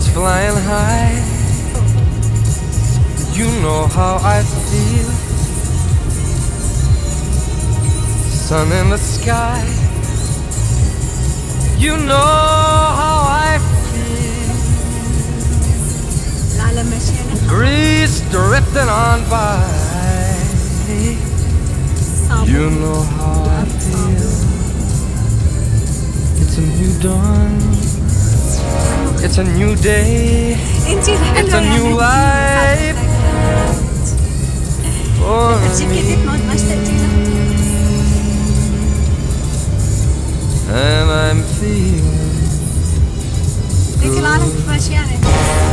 Birds flying high. You know how I feel. Sun in the sky. You know how I feel. Breeze drifting on by. You know how I feel. It's a new dawn. It's a new day. It's a new life for me. And I'm feeling good.